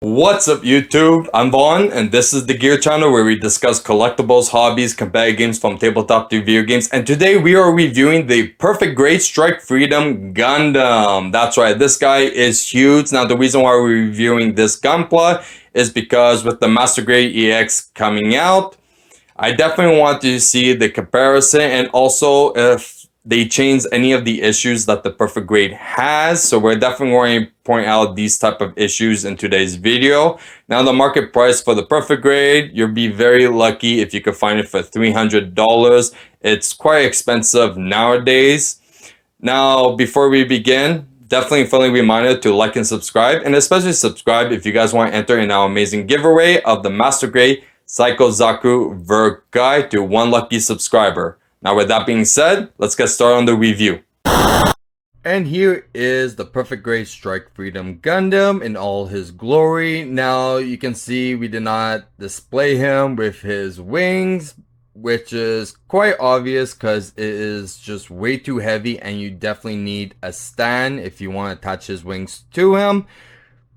What's up YouTube? I'm Vaughn and this is the Gear channel where we discuss collectibles, hobbies, competitive games from tabletop to video games, and today we are reviewing the Perfect Grade Strike Freedom Gundam. That's right, this guy is huge. Now the reason why we're reviewing this Gunpla is because with the Master Grade EX coming out, I definitely want to see the comparison and also if they change any of the issues that the Perfect Grade has. So we're definitely going to point out these type of issues in today's video. Now the market price for the Perfect Grade, you'll be very lucky if you could find it for $300. It's quite expensive nowadays. Now, before we begin, definitely a friendly reminder to like and subscribe, and especially subscribe if you guys want to enter in our amazing giveaway of the Master Grade Psycho Zaku Verg Guide to one lucky subscriber. Now with that being said, let's get started on the review. And here is the Perfect Grade Strike Freedom Gundam in all his glory. Now you can see we did not display him with his wings, which is quite obvious because it is just way too heavy and you definitely need a stand if you want to attach his wings to him.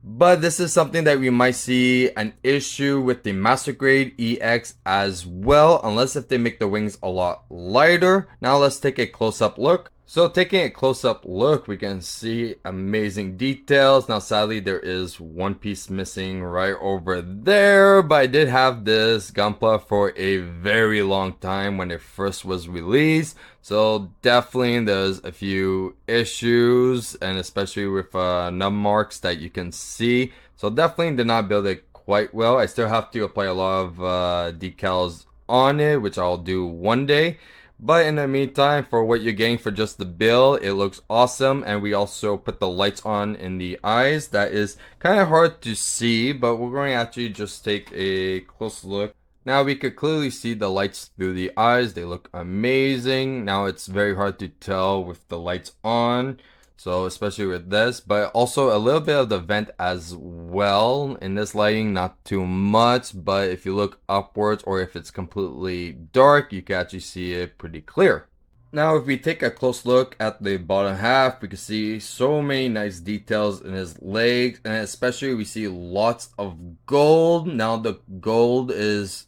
But this is something that we might see an issue with the Master Grade EX as well, unless if they make the wings a lot lighter. Now let's take a close-up look. So taking a close-up look, we can see amazing details. Now sadly there is one piece missing right over there, but I did have this Gunpla for a very long time when it first was released. So definitely there's a few issues, and especially with nub marks that you can see. So definitely did not build it quite well. I still have to apply a lot of decals on it, which I'll do one day. But in the meantime, for what you're getting for just the build, it looks awesome. And we also put the lights on in the eyes. That is kind of hard to see, but we're going to actually just take a close look. Now we could clearly see the lights through the eyes. They look amazing. Now it's very hard to tell with the lights on. So especially with this, but also a little bit of the vent as well. In this lighting, not too much, but if you look upwards or if it's completely dark, you can actually see it pretty clear. Now if we take a close look at the bottom half, we can see so many nice details in his legs, and especially we see lots of gold. Now the gold is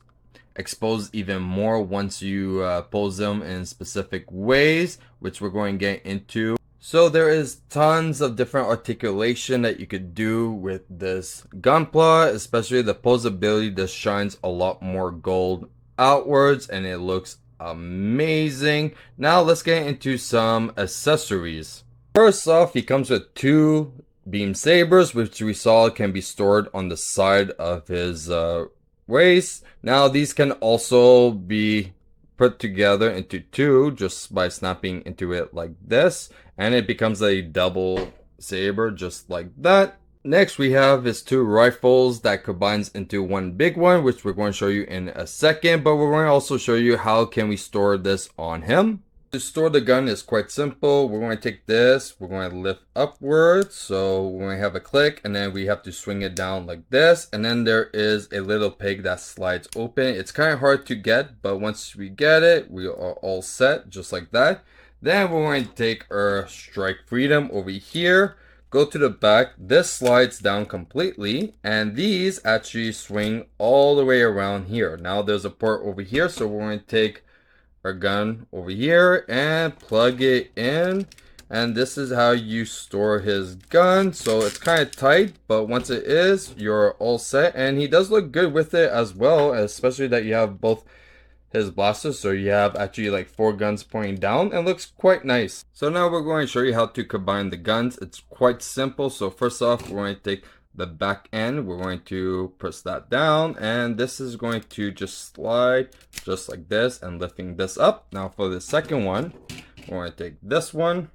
exposed even more once you pose them in specific ways, which we're going to get into. So there is tons of different articulation that you could do with this Gunpla, especially the posability. This shines a lot more gold outwards and it looks amazing. Now let's get into some accessories. First off, he comes with two beam sabers, which we saw can be stored on the side of his waist. Now these can also be put together into two just by snapping into it like this, and it becomes a double saber just like that. Next we have his two rifles that combines into one big one, which we're going to show you in a second, but we're going to also show you how can we store this on him. To store the gun is quite simple. We're going to take this, we're going to lift upwards, so we're going to have a click, and then we have to swing it down like this, and then there is a little peg that slides open. It's kind of hard to get, but once we get it, we are all set just like that. Then we're going to take our Strike Freedom over here, go to the back. This slides down completely, and these actually swing all the way around here. Now there's a port over here, so we're going to take our gun over here and plug it in, and this is how you store his gun. So it's kind of tight, but once it is, you're all set, and he does look good with it as well, especially that you have both his blasters, so you have actually like 4 guns pointing down, and looks quite nice. So now we're going to show you how to combine the guns. It's quite simple. So first off, we're going to take the back end, we're going to press that down, and this is going to just slide just like this and lifting this up. Now for the second one, we're going to take this one,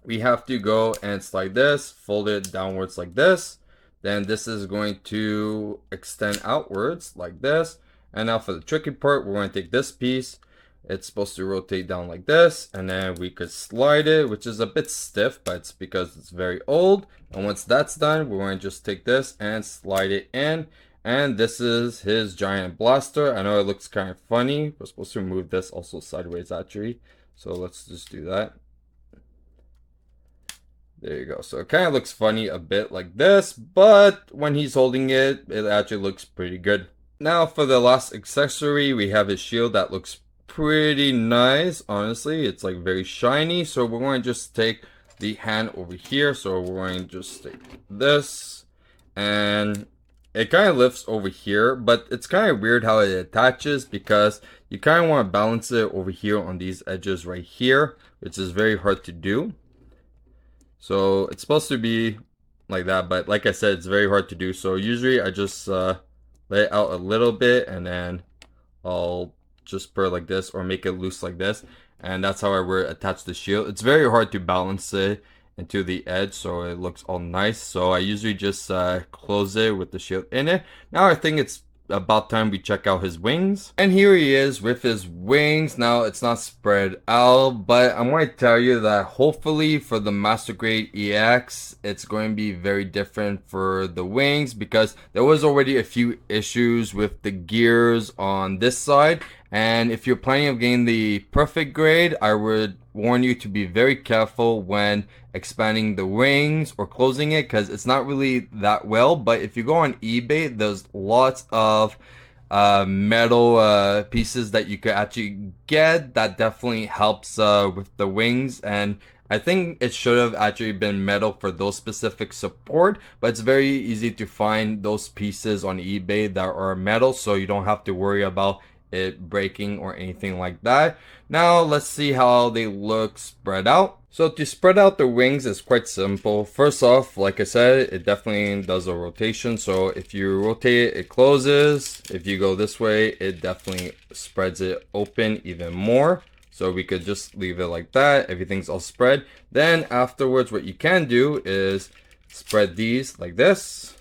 we have to go and slide this, fold it downwards like this, then this is going to extend outwards like this. And now for the tricky part, we're going to take this piece, it's supposed to rotate down like this, and then we could slide it, which is a bit stiff, but it's because it's very old. And once that's done, we're going to just take this and slide it in, and this is his giant blaster. I know it looks kind of funny. We're supposed to move this also sideways actually, so let's just do that. There you go. So it kind of looks funny a bit like this, but when he's holding it, it actually looks pretty good. Now for the last accessory, we have his shield that looks pretty nice. Honestly, it's like very shiny. So we're going to just take the hand over here. So we're going to just take this, and it kind of lifts over here, but it's kind of weird how it attaches because you kind of want to balance it over here on these edges right here, which is very hard to do. So it's supposed to be like that, but like I said, it's very hard to do. So usually I just let it out a little bit, and then I'll just put it like this or make it loose like this. And that's how I would attach the shield. It's very hard to balance it into the edge so it looks all nice. So I usually just close it with the shield in it. Now I think it's about time we check out his wings. And here he is with his wings. Now it's not spread out, but I'm going to tell you that hopefully for the Master Grade EX, it's going to be very different for the wings, because there was already a few issues with the gears on this side. And if you're planning on getting the perfect grade, I would warn you to be very careful when expanding the wings or closing it, because it's not really that well. But if you go on eBay, there's lots of metal pieces that you could actually get that definitely helps with the wings. And I think it should have actually been metal for those specific support, but it's very easy to find those pieces on eBay that are metal, so you don't have to worry about it breaking or anything like that. Now let's see how they look spread out. So to spread out the wings is quite simple. First off, like I said, it definitely does a rotation. So if you rotate it, it closes. If you go this way, it definitely spreads it open even more. So we could just leave it like that. Everything's all spread. Then afterwards, what you can do is spread these like this,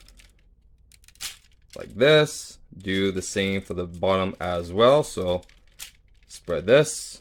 like this. Do the same for the bottom as well. So spread this,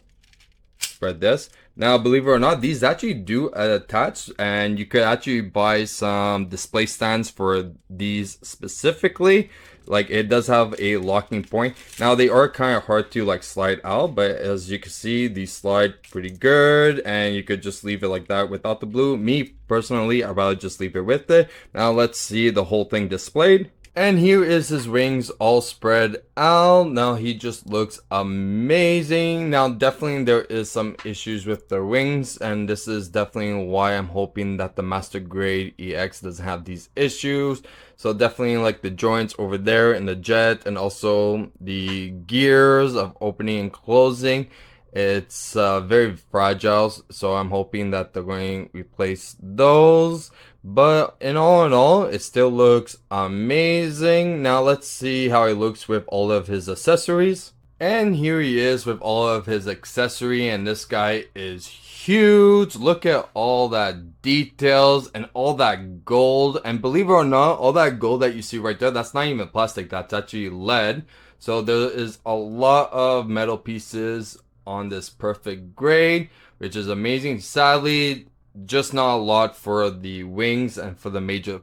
spread this. Now, believe it or not, these actually do attach, and you could actually buy some display stands for these specifically. Like, it does have a locking point. Now, they are kind of hard to like slide out, but as you can see, these slide pretty good, and you could just leave it like that without the blue. Me personally, I'd rather just leave it with it. Now let's see the whole thing displayed. And here is his wings all spread out. Now he just looks amazing. Now definitely there is some issues with the wings, and this is definitely why I'm hoping that the Master Grade EX doesn't have these issues. So definitely like the joints over there in the jet, and also the gears of opening and closing. It's very fragile, so I'm hoping that they're going to replace those. But in all, it still looks amazing. Now let's see how he looks with all of his accessories. And here he is with all of his accessory, and this guy is huge. Look at all that details and all that gold. And believe it or not, all that gold that you see right there, that's not even plastic, that's actually lead. So there is a lot of metal pieces on this perfect grade, which is amazing. Sadly, just not a lot for the wings and for the major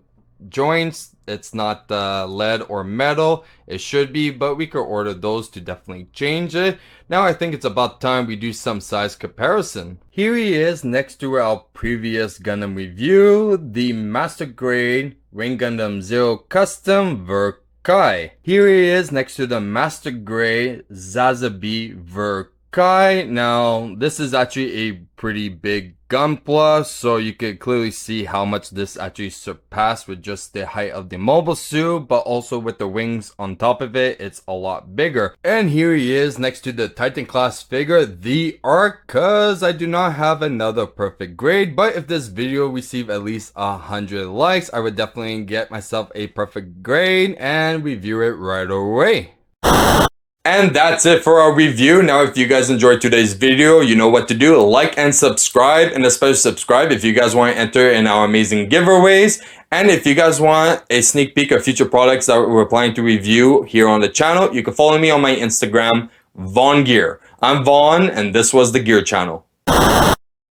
joints. It's not lead or metal. It should be, but we could order those to definitely change it. Now I think it's about time we do some size comparison. Here he is next to our previous Gundam review, the Master Grade Rain Gundam Zero Custom Verkai. Here he is next to the Master Grade Zazabi Verkai. Now this is actually a pretty big Gunpla, so you can clearly see how much this actually surpassed with just the height of the mobile suit, but also with the wings on top of it, it's a lot bigger. And here he is next to the Titan class figure, the Arc, cause I do not have another perfect grade, but if this video received at least 100 likes, I would definitely get myself a perfect grade and review it right away. And that's it for our review. Now, if you guys enjoyed today's video, you know what to do. Like and subscribe, and especially subscribe if you guys want to enter in our amazing giveaways. And if you guys want a sneak peek of future products that we're planning to review here on the channel, you can follow me on my Instagram, VaughnGear. I'm Vaughn, and this was the Gear Channel.